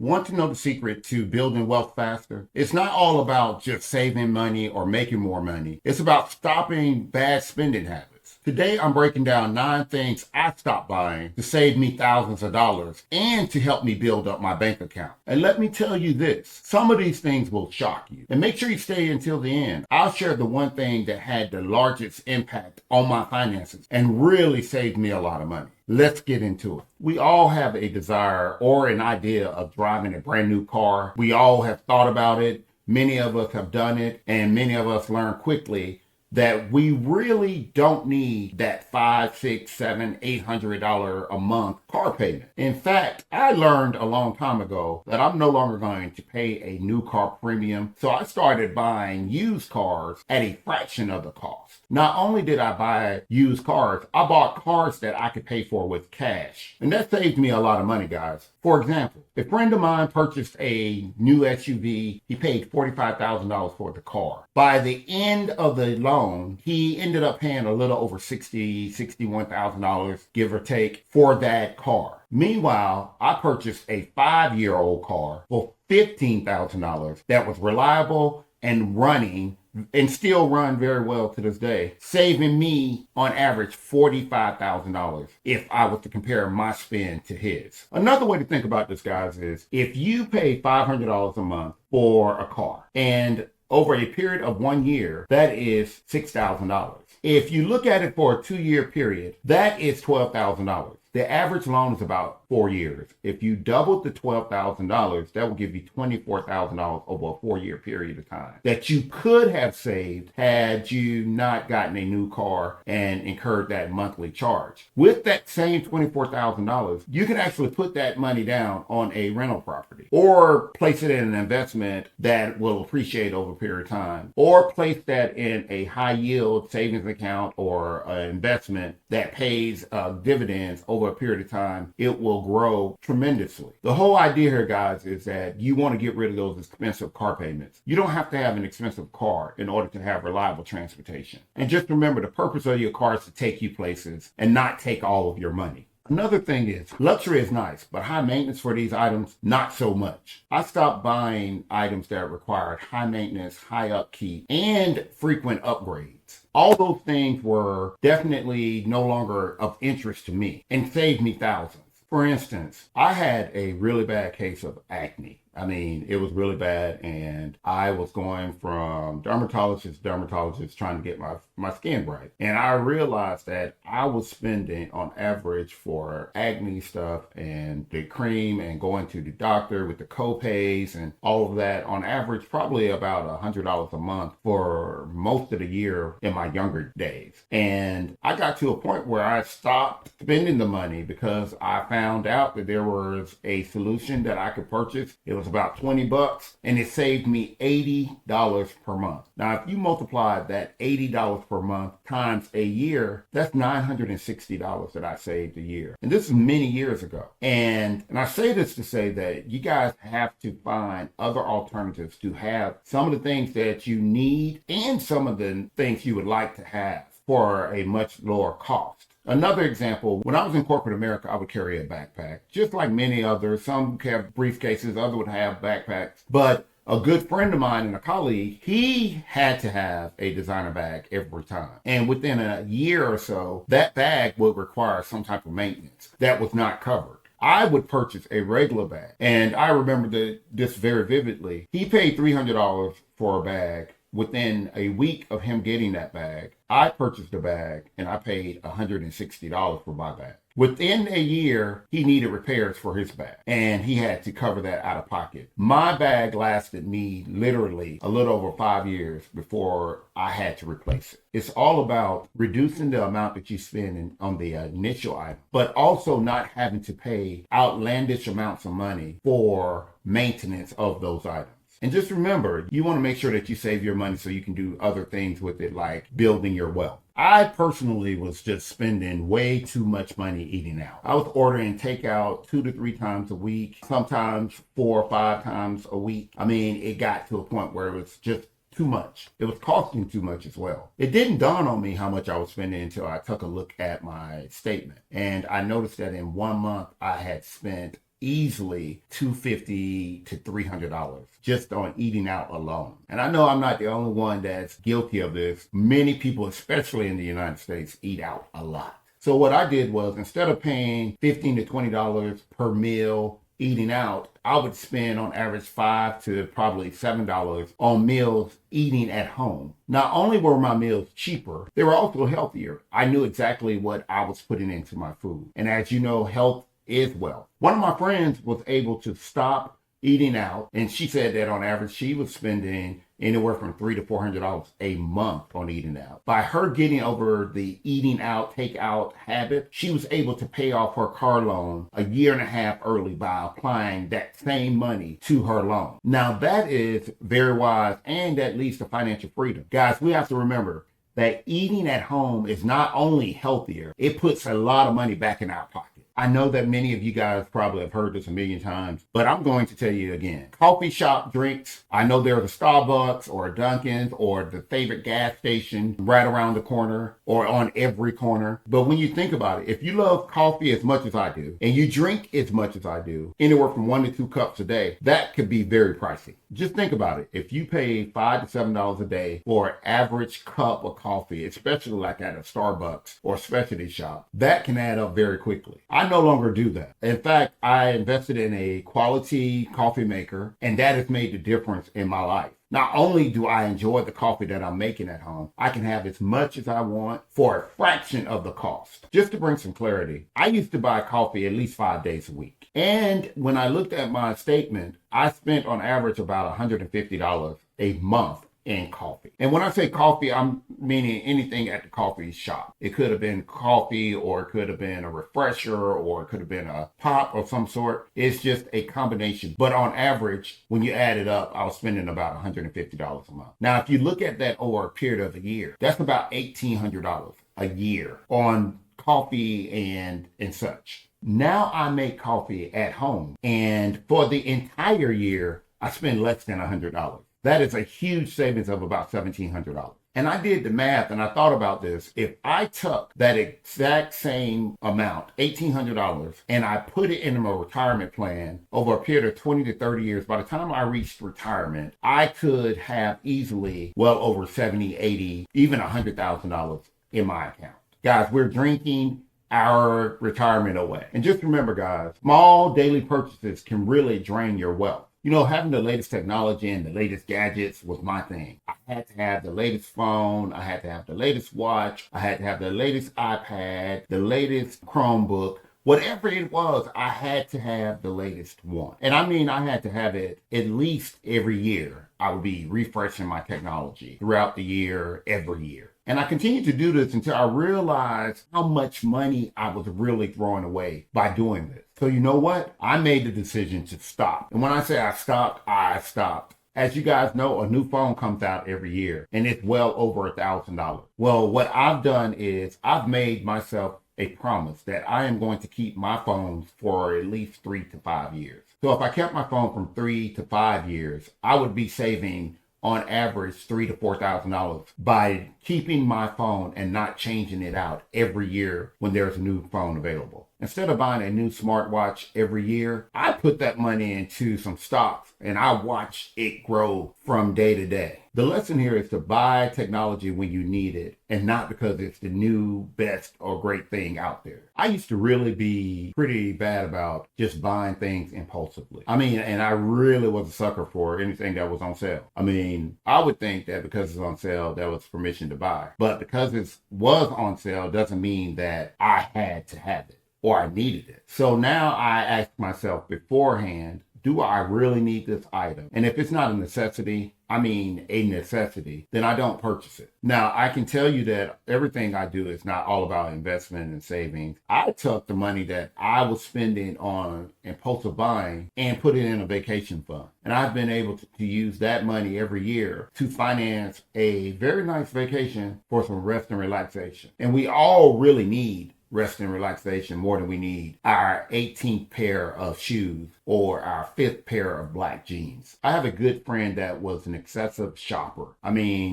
Want to know the secret to building wealth faster? It's not all about just saving money or making more money. It's about stopping bad spending habits. Today, I'm breaking down 9 things I stopped buying to save me thousands of dollars and to help me build up my bank account. And let me tell you this, some of these things will shock you. And make sure you stay until the end. I'll share the one thing that had the largest impact on my finances and really saved me a lot of money. Let's get into it. We all have a desire or an idea of driving a brand new car. We all have thought about it. Many of us have done it, and many of us learn quickly that we really don't need that $5, $6, $7, $800 a month car payment. In fact, I learned a long time ago that I'm no longer going to pay a new car premium, so I started buying used cars at a fraction of the cost. Not only did I buy used cars, I bought cars that I could pay for with cash. And that saved me a lot of money, guys. For example, a friend of mine purchased a new SUV. He paid $45,000 for the car. By the end of the loan, he ended up paying a little over $61,000, give or take, for that car. Meanwhile, I purchased a 5-year-old car for $15,000 that was reliable and running and still run very well to this day, saving me on average $45,000 if I was to compare my spend to his. Another way to think about this, guys, is if you pay $500 a month for a car and over a period of 1 year, that is $6,000. If you look at it for a 2-year period, that is $12,000. The average loan is about 4 years. If you doubled the $12,000, that will give you $24,000 over a 4-year period of time that you could have saved had you not gotten a new car and incurred that monthly charge. With that same $24,000, you can actually put that money down on a rental property or place it in an investment that will appreciate over a period of time, or place that in a high yield savings account or an investment that pays dividends over a period of time. It will grow tremendously. The whole idea here, guys, is that you want to get rid of those expensive car payments. You don't have to have an expensive car in order to have reliable transportation. And just remember, the purpose of your car is to take you places and not take all of your money. Another thing is, luxury is nice, but high maintenance for these items, not so much. I stopped buying items that required high maintenance, high upkeep, and frequent upgrades. All those things were definitely no longer of interest to me and saved me thousands. For instance, I had a really bad case of acne. I mean, it was really bad, and I was going from dermatologist to dermatologist trying to get my skin right. And I realized that I was spending on average for acne stuff and the cream and going to the doctor with the co-pays and all of that, on average probably about $100 a month for most of the year in my younger days. And I got to a point where I stopped spending the money because I found out that there was a solution that I could purchase. It was about $20 and it saved me $80 per month. Now, if you multiply that $80 per month times a year, that's $960 that I saved a year. And this is many years ago. And I say this to say that you guys have to find other alternatives to have some of the things that you need and some of the things you would like to have for a much lower cost. Another example, when I was in corporate America, I would carry a backpack, just like many others. Some would have briefcases, others would have backpacks. But a good friend of mine and a colleague, he had to have a designer bag every time. And within a year or so, that bag would require some type of maintenance that was not covered. I would purchase a regular bag. And I remember this very vividly. He paid $300 for a bag. Within a week of him getting that bag, I purchased a bag and I paid $160 for my bag. Within a year, he needed repairs for his bag and he had to cover that out of pocket. My bag lasted me literally a little over 5 years before I had to replace it. It's all about reducing the amount that you spend on the initial item, but also not having to pay outlandish amounts of money for maintenance of those items. And just remember, you want to make sure that you save your money so you can do other things with it, like building your wealth. I personally was just spending way too much money eating out. I was ordering takeout 2 to 3 times a week, sometimes 4 or 5 times a week. I mean, it got to a point where it was just too much. It was costing too much as well. It didn't dawn on me how much I was spending until I took a look at my statement. And I noticed that in 1 month, I had spent easily $250 to $300 just on eating out alone. And I know I'm not the only one that's guilty of this. Many people, especially in the United States, eat out a lot. So what I did was, instead of paying $15 to $20 per meal eating out, I would spend on average $5 to probably $7 on meals eating at home. Not only were my meals cheaper, they were also healthier. I knew exactly what I was putting into my food. And as you know, health is wealth. One of my friends was able to stop eating out, and she said that on average she was spending anywhere from $300 to $400 a month on eating out. By her getting over the eating out, take out habit, she was able to pay off her car loan a year and a half early by applying that same money to her loan. Now that is very wise, and that leads to financial freedom. Guys, we have to remember that eating at home is not only healthier, it puts a lot of money back in our pocket. I know that many of you guys probably have heard this a million times, but I'm going to tell you again. Coffee shop drinks, I know there's a Starbucks or a Dunkin's or the favorite gas station right around the corner or on every corner. But when you think about it, if you love coffee as much as I do, and you drink as much as I do, anywhere from 1 to 2 cups a day, that could be very pricey. Just think about it. If you pay $5 to $7 a day for an average cup of coffee, especially like at a Starbucks or specialty shop, that can add up very quickly. I no longer do that. In fact, I invested in a quality coffee maker, and that has made the difference in my life. Not only do I enjoy the coffee that I'm making at home, I can have as much as I want for a fraction of the cost. Just to bring some clarity, I used to buy coffee at least 5 days a week. And when I looked at my statement, I spent on average about $150 a month in coffee. And when I say coffee, I'm meaning anything at the coffee shop. It could have been coffee, or it could have been a refresher, or it could have been a pop of some sort. It's just a combination. But on average, when you add it up, I was spending about $150 a month. Now, if you look at that over a period of a year, that's about $1,800 a year on coffee and such. Now I make coffee at home, and for the entire year, I spend less than $100. That is a huge savings of about $1,700. And I did the math, and I thought about this. If I took that exact same amount, $1,800, and I put it into my retirement plan over a period of 20 to 30 years, by the time I reached retirement, I could have easily well over 70, 80, even $100,000 in my account. Guys, we're drinking our retirement away. And just remember, guys, small daily purchases can really drain your wealth. You know, having the latest technology and the latest gadgets was my thing. I had to have the latest phone. I had to have the latest watch. I had to have the latest iPad, the latest Chromebook. Whatever it was, I had to have the latest one. And I mean, I had to have it at least every year. I would be refreshing my technology throughout the year, every year. And I continued to do this until I realized how much money I was really throwing away by doing this. So you know what? I made the decision to stop. And when I say I stopped, I stopped. As you guys know, a new phone comes out every year, and it's well over $1,000. Well, what I've done is I've made myself a promise that I am going to keep my phones for at least 3 to 5 years. So if I kept my phone from 3 to 5 years, I would be saving on average $3,000 to $4,000 by keeping my phone and not changing it out every year when there's a new phone available. Instead of buying a new smartwatch every year, I put that money into some stocks and I watch it grow from day to day. The lesson here is to buy technology when you need it and not because it's the new, best, or great thing out there. I used to really be pretty bad about just buying things impulsively. And I really was a sucker for anything that was on sale. I would think that because it's on sale, that was permission to buy. But because it was on sale doesn't mean that I had to have it or I needed it. So now I ask myself beforehand, do I really need this item? And if it's not a necessity, then I don't purchase it. Now, I can tell you that everything I do is not all about investment and savings. I took the money that I was spending on impulsive buying and put it in a vacation fund. And I've been able to use that money every year to finance a very nice vacation for some rest and relaxation. And we all really need rest and relaxation more than we need our 18th pair of shoes or our 5th pair of black jeans. I have a good friend that was an excessive shopper.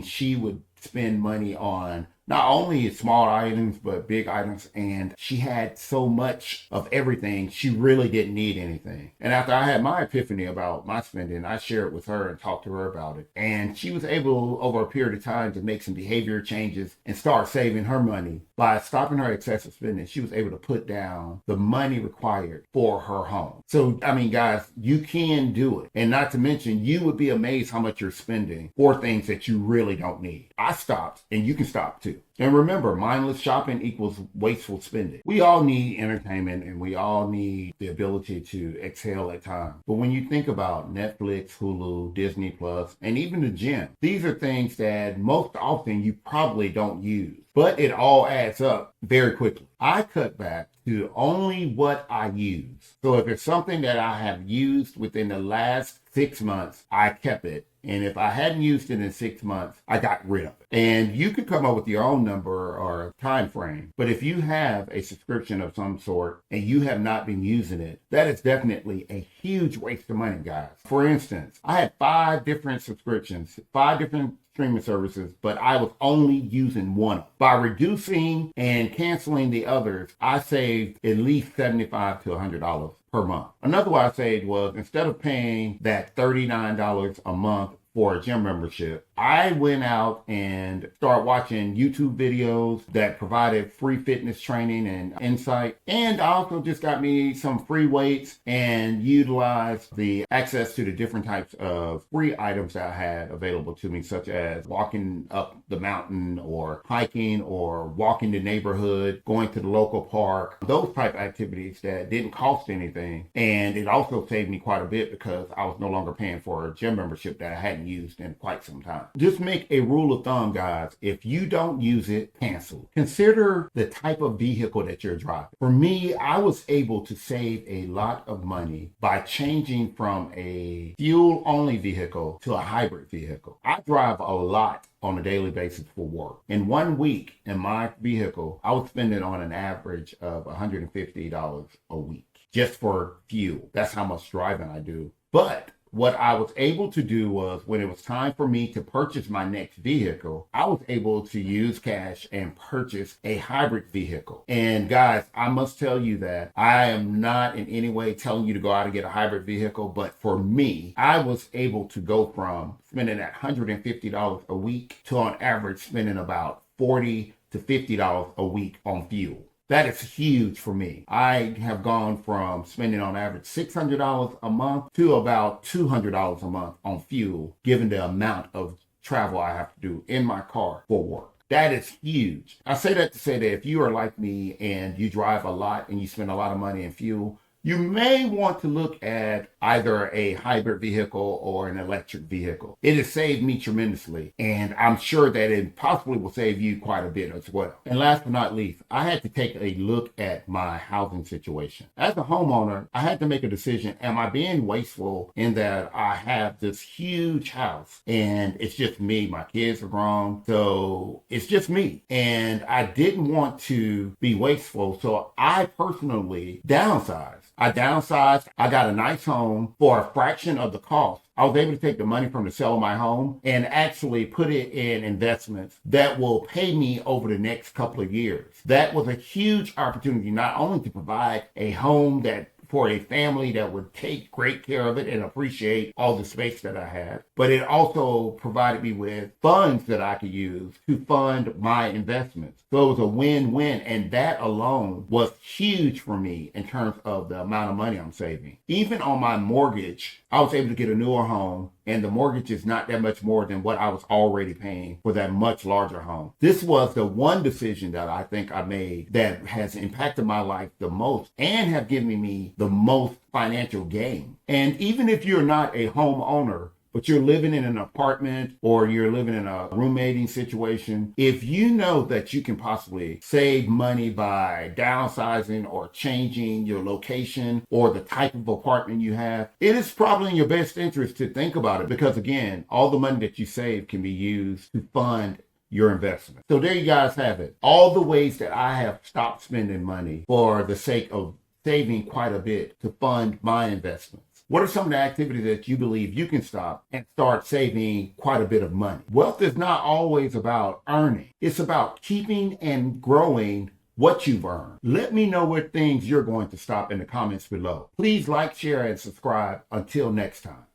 She would spend money on Not only small items, but big items. And she had so much of everything, she really didn't need anything. And after I had my epiphany about my spending, I shared it with her and talked to her about it. And she was able, over a period of time, to make some behavior changes and start saving her money. By stopping her excessive spending, she was able to put down the money required for her home. So, I mean, guys, you can do it. And not to mention, you would be amazed how much you're spending for things that you really don't need. I stopped, and you can stop too. And remember, mindless shopping equals wasteful spending. We all need entertainment and we all need the ability to exhale at times. But when you think about Netflix, Hulu, Disney Plus, and even the gym, these are things that most often you probably don't use. But it all adds up very quickly. I cut back to only what I use. So if it's something that I have used within the last 6 months, I kept it. And if I hadn't used it in 6 months, I got rid of it. And you could come up with your own number or time frame. But if you have a subscription of some sort and you have not been using it, that is definitely a huge waste of money, guys. For instance, I had 5 different subscriptions, 5 different streaming services, but I was only using one. By reducing and canceling the others, I saved at least $75 to $100 per month. Another way I saved was, instead of paying that $39 a month for a gym membership, I went out and started watching YouTube videos that provided free fitness training and insight. And I also just got me some free weights and utilized the access to the different types of free items that I had available to me, such as walking up the mountain or hiking or walking the neighborhood, going to the local park, those type of activities that didn't cost anything. And it also saved me quite a bit because I was no longer paying for a gym membership that I hadn't used in quite some time. Just make a rule of thumb, guys. If you don't use it, cancel. Consider the type of vehicle that you're driving. For me, I was able to save a lot of money by changing from a fuel-only vehicle to a hybrid vehicle. I drive a lot on a daily basis for work. In 1 week in my vehicle, I was spending on an average of $150 a week just for fuel. That's how much driving I do. But what I was able to do was, when it was time for me to purchase my next vehicle, I was able to use cash and purchase a hybrid vehicle. And guys, I must tell you that I am not in any way telling you to go out and get a hybrid vehicle, but for me, I was able to go from spending that $150 a week to on average spending about $40 to $50 a week on fuel. That is huge for me. I have gone from spending on average $600 a month to about $200 a month on fuel, given the amount of travel I have to do in my car for work. That is huge. I say that to say that if you are like me and you drive a lot and you spend a lot of money in fuel, you may want to look at either a hybrid vehicle or an electric vehicle. It has saved me tremendously, and I'm sure that it possibly will save you quite a bit as well. And last but not least, I had to take a look at my housing situation. As a homeowner, I had to make a decision. Am I being wasteful in that I have this huge house and it's just me? My kids are grown, so it's just me. And I didn't want to be wasteful, so I personally downsized. I downsized. I got a nice home for a fraction of the cost. I was able to take the money from the sale of my home and actually put it in investments that will pay me over the next couple of years. That was a huge opportunity, not only to provide a home that for a family that would take great care of it and appreciate all the space that I had, but it also provided me with funds that I could use to fund my investments. So it was a win-win, and that alone was huge for me in terms of the amount of money I'm saving. Even on my mortgage, I was able to get a newer home, and the mortgage is not that much more than what I was already paying for that much larger home. This was the one decision that I think I made that has impacted my life the most and have given me the most financial gain. And even if you're not a homeowner, but you're living in an apartment or you're living in a roommating situation, if you know that you can possibly save money by downsizing or changing your location or the type of apartment you have, it is probably in your best interest to think about it, because again, all the money that you save can be used to fund your investment. So there you guys have it. All the ways that I have stopped spending money for the sake of saving quite a bit to fund my investments. What are some of the activities that you believe you can stop and start saving quite a bit of money? Wealth is not always about earning. It's about keeping and growing what you've earned. Let me know what things you're going to stop in the comments below. Please like, share, and subscribe. Until next time.